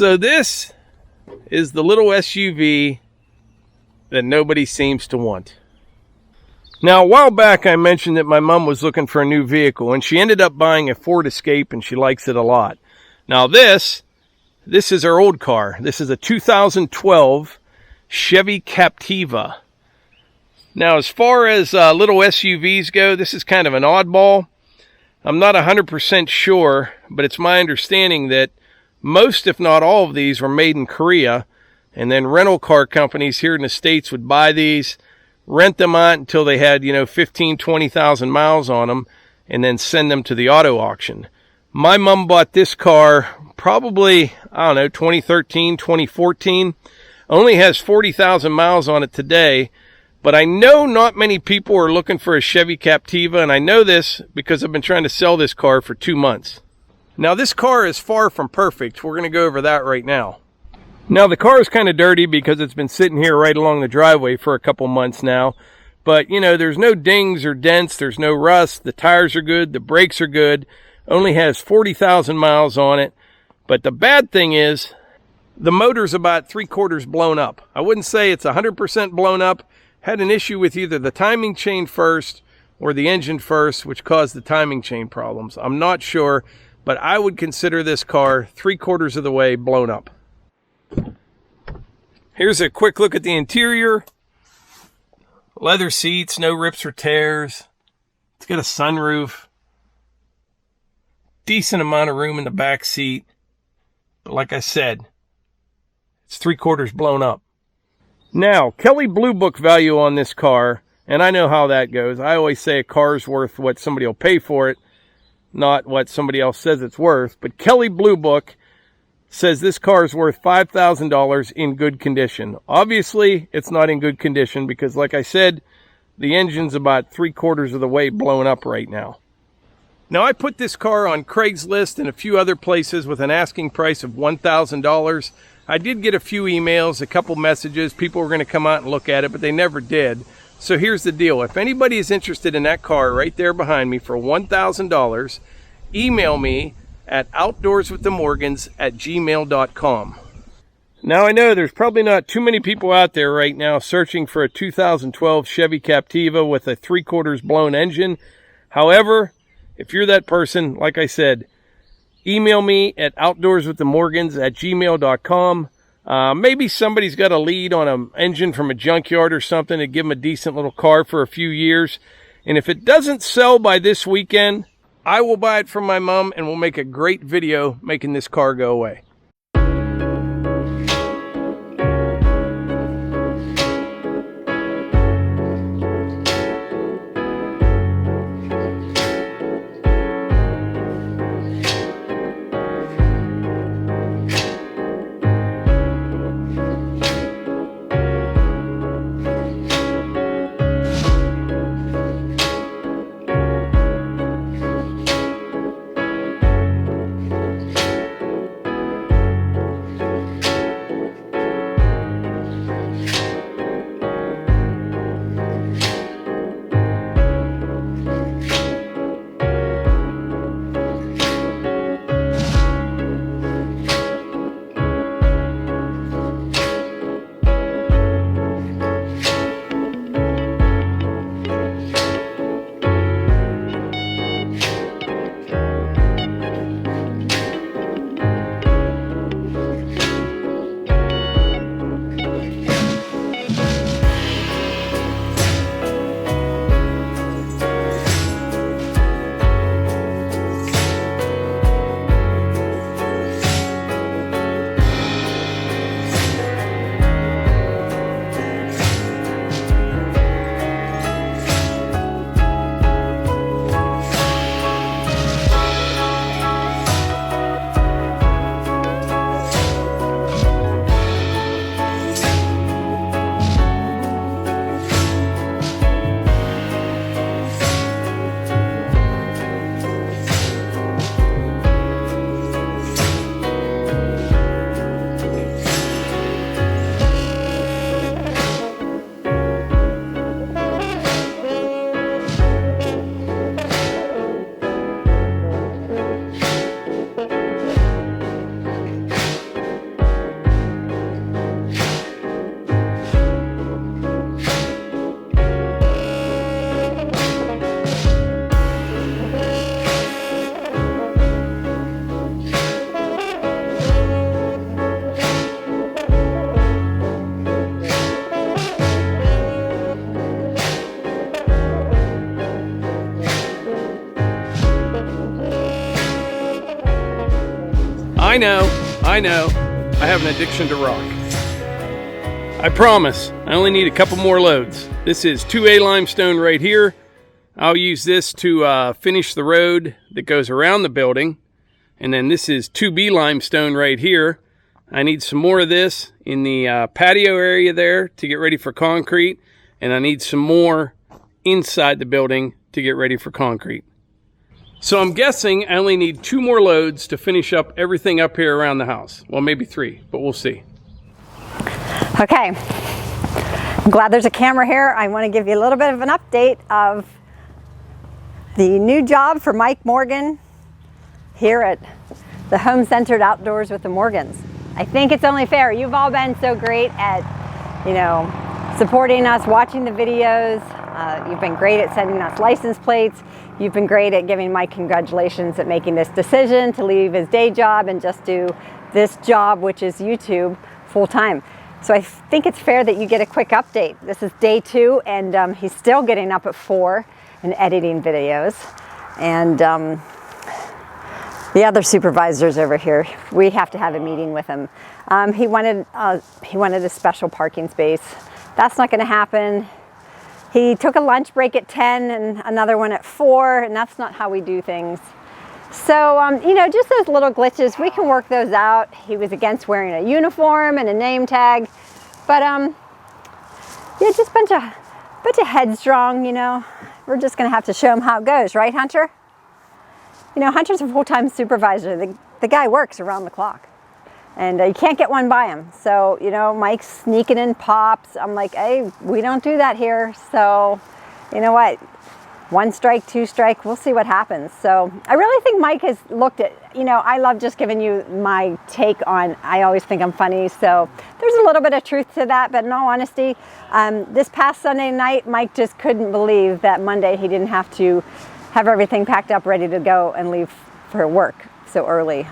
So this is the little SUV that nobody seems to want. Now, a while back I mentioned that my mom was looking for a new vehicle, and she ended up buying a Ford Escape, and she likes it a lot. Now this is her old car. This is a 2012 Chevy Captiva. Now, as far as little SUVs go, this is kind of an oddball. I'm not 100% sure, but it's my understanding that most, if not all of these, were made in Korea, and then rental car companies here in the States would buy these, rent them out until they had, 15, 20,000 miles on them, and then send them to the auto auction. My mom bought this car probably, 2013, 2014. Only has 40,000 miles on it today, but I know not many people are looking for a Chevy Captiva, and I know this because I've been trying to sell this car for 2 months. Now, this car is far from perfect. We're going to go over that right now. Now, the car is kind of dirty because it's been sitting here right along the driveway for a couple months now. But, there's no dings or dents. There's no rust. The tires are good. The brakes are good. Only has 40,000 miles on it. But the bad thing is the motor's about 3/4 blown up. I wouldn't say it's 100% blown up. Had an issue with either the timing chain first or the engine first, which caused the timing chain problems. I'm not sure, but I would consider this car 3/4 of the way blown up. Here's a quick look at the interior. Leather seats, no rips or tears. It's got a sunroof. Decent amount of room in the back seat. But like I said, it's 3/4 blown up. Now, Kelley Blue Book value on this car, and I know how that goes. I always say a car's worth what somebody will pay for it, not what somebody else says it's worth. But Kelley Blue Book says this car is worth $5,000 in good condition. Obviously, it's not in good condition because, like I said, the engine's about 3/4 of the way blown up right now. Now, I put this car on Craigslist and a few other places with an asking price of $1,000. I did get a few emails, a couple messages. People were going to come out and look at it, but they never did. So here's the deal. If anybody is interested in that car right there behind me for $1,000, email me at outdoorswiththemorgans@gmail.com. Now, I know there's probably not too many people out there right now searching for a 2012 Chevy Captiva with a 3/4 blown engine. However, if you're that person, like I said, email me at outdoorswiththemorgans@gmail.com. Maybe somebody's got a lead on an engine from a junkyard or something to give them a decent little car for a few years. And if it doesn't sell by this weekend, I will buy it from my mom and we'll make a great video making this car go away. I know. I have an addiction to rock. I promise, I only need a couple more loads. This is 2A limestone right here. I'll use this to finish the road that goes around the building. And then this is 2B limestone right here. I need some more of this in the patio area there to get ready for concrete. And I need some more inside the building to get ready for concrete. So I'm guessing I only need 2 more loads to finish up everything up here around the house. Well, maybe 3, but we'll see. Okay, I'm glad there's a camera here. I want to give you a little bit of an update of the new job for Mike Morgan here at the Home Centered Outdoors with the Morgans. I think it's only fair. You've all been so great at, supporting us, watching the videos. You've been great at sending us license plates. You've been great at giving Mike congratulations at making this decision to leave his day job and just do this job, which is YouTube, full time. So I think it's fair that you get a quick update. This is day 2, and he's still getting up at 4 and editing videos. And the other supervisors over here, we have to have a meeting with him. He wanted a special parking space. That's not going to happen. He took a lunch break at 10 and another one at 4, and that's not how we do things. So, just those little glitches, we can work those out. He was against wearing a uniform and a name tag, but just a bunch of headstrong, We're just gonna have to show him how it goes, right, Hunter? Hunter's a full-time supervisor. The guy works around the clock. And you can't get one by him. So, Mike's sneaking in pops. I'm like, hey, we don't do that here. So, you know what? 1 strike, 2 strike, we'll see what happens. So I really think Mike has looked at, I love just giving you my take on, I always think I'm funny. So there's a little bit of truth to that, but in all honesty, this past Sunday night, Mike just couldn't believe that Monday he didn't have to have everything packed up, ready to go and leave for work so early.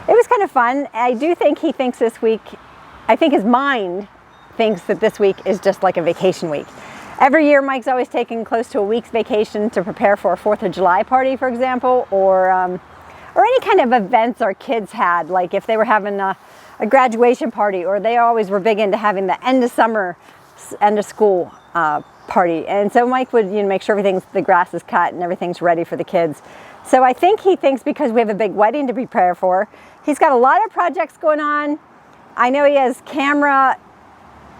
It was kind of fun. I do think he thinks this week, I think his mind thinks that this week is just like a vacation week. Every year, Mike's always taking close to a week's vacation to prepare for a 4th of July party, for example, or any kind of events our kids had, like if they were having a graduation party, or they always were big into having the end of summer, end of school party. And so Mike would make sure the grass is cut and everything's ready for the kids. So I think he thinks because we have a big wedding to prepare for, he's got a lot of projects going on. I know he has camera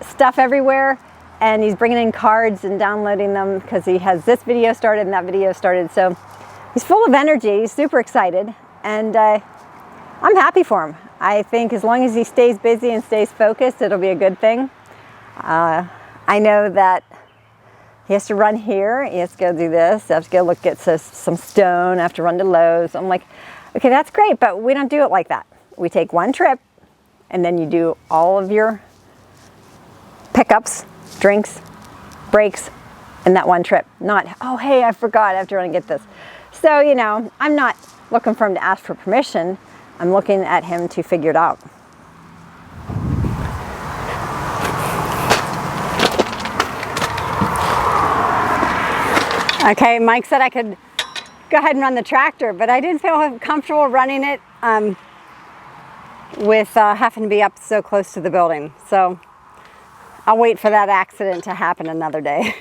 stuff everywhere, and he's bringing in cards and downloading them because he has this video started and that video started. So he's full of energy, he's super excited, and I'm happy for him. I think as long as he stays busy and stays focused, it'll be a good thing. I know that he has to run here, he has to go do this, I have to go look at some stone, I have to run to Lowe's. I'm like, okay, that's great, but we don't do it like that. We take 1 trip, and then you do all of your pickups, drinks, breaks, in that 1 trip. Not, oh, hey, I forgot, I have to run and get this. So, I'm not looking for him to ask for permission. I'm looking at him to figure it out. Okay, Mike said I could go ahead and run the tractor, but I didn't feel comfortable running it with having to be up so close to the building. So I'll wait for that accident to happen another day.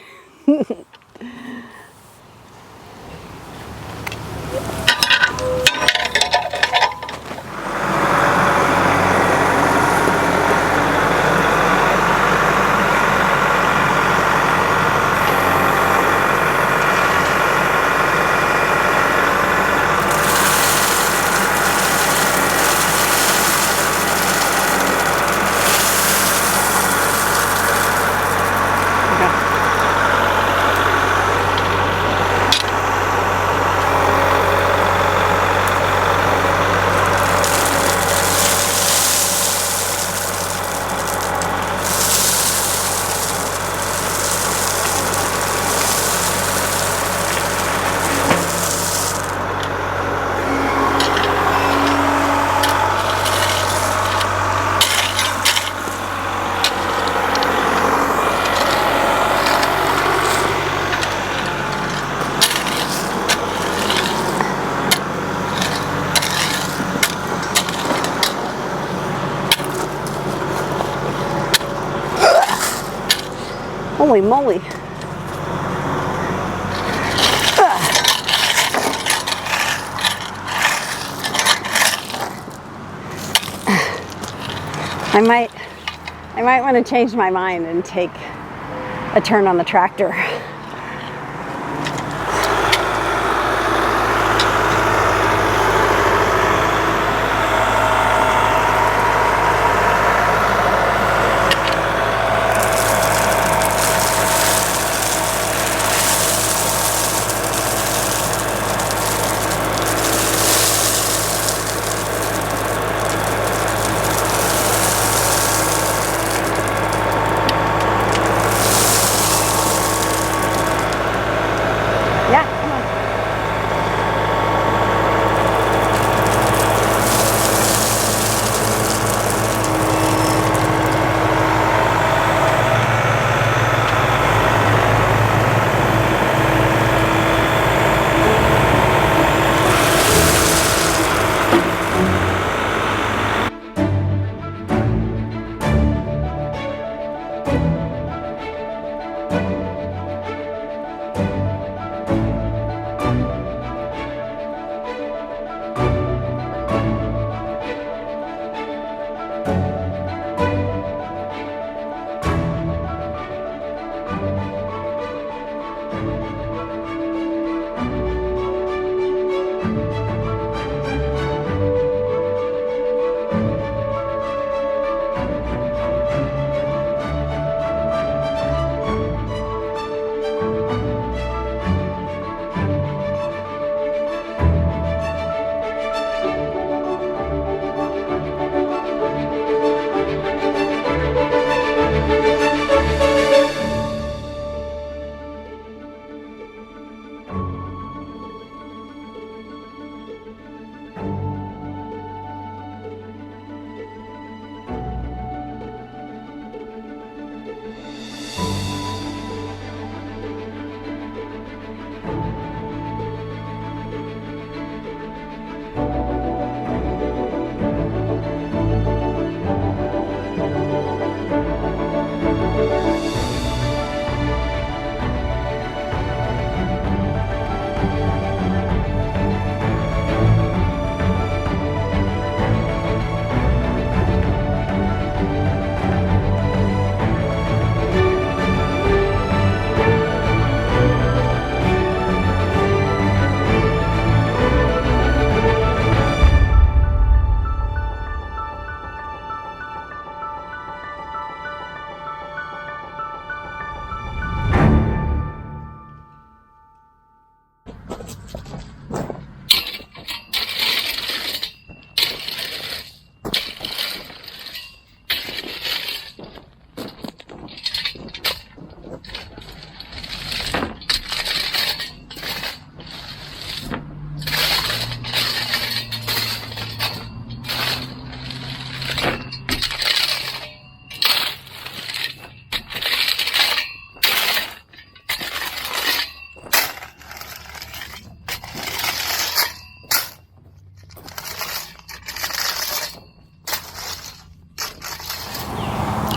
Holy moly. I might want to change my mind and take a turn on the tractor.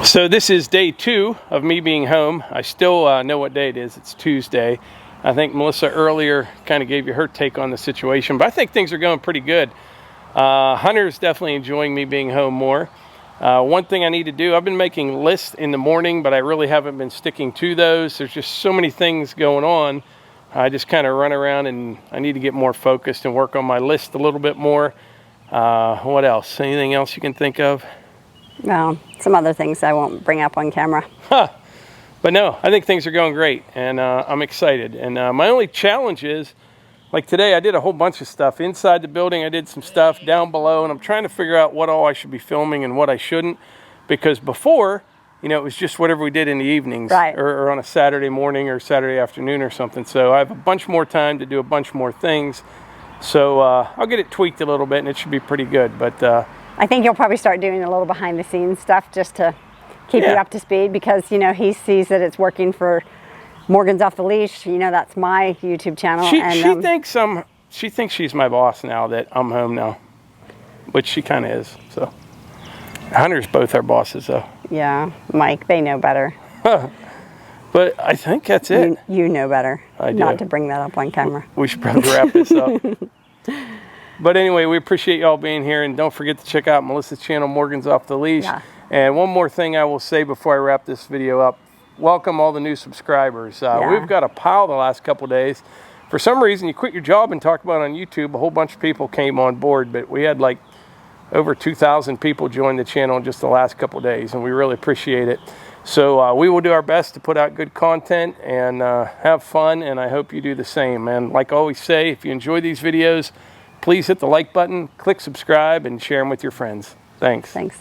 So this is day 2 of me being home. I still know what day it is. It's Tuesday. I think Melissa earlier kind of gave you her take on the situation, but I think things are going pretty good. Hunter's definitely enjoying me being home more. One thing I need to do, I've been making lists in the morning, but I really haven't been sticking to those. There's just so many things going on. I just kind of run around, and I need to get more focused and work on my list a little bit more. What else? Anything else you can think of? Well, some other things I won't bring up on camera. Huh. But no, I think things are going great, and I'm excited. And my only challenge is, like today, I did a whole bunch of stuff inside the building. I did some stuff down below, and I'm trying to figure out what all I should be filming and what I shouldn't. Because before, you know, it was just whatever we did in the evenings, right, or on a Saturday morning or Saturday afternoon or something. So I have a bunch more time to do a bunch more things. So I'll get it tweaked a little bit, and it should be pretty good. But I think you'll probably start doing a little behind the scenes stuff just to keep you up to speed, because, you know, he sees that it's working for Morgan's Off the Leash. You know, that's my YouTube channel. She thinks she's my boss now that I'm home now, which she kind of is. So Hunter's both our bosses, though. Yeah, Mike, they know better. But But I think that's it. You know better I do. not to bring that up on camera. We should probably wrap this up. But anyway, we appreciate y'all being here, and don't forget to check out Melissa's channel, Morgan's Off the Leash. Yeah. And one more thing I will say before I wrap this video up. Welcome all the new subscribers. We've got a pile the last couple days. For some reason, you quit your job and talked about it on YouTube. A whole bunch of people came on board, but we had like over 2,000 people join the channel in just the last couple days, and we really appreciate it. So we will do our best to put out good content and have fun, and I hope you do the same. And like I always say, if you enjoy these videos, please hit the like button, click subscribe, and share them with your friends. Thanks. Thanks.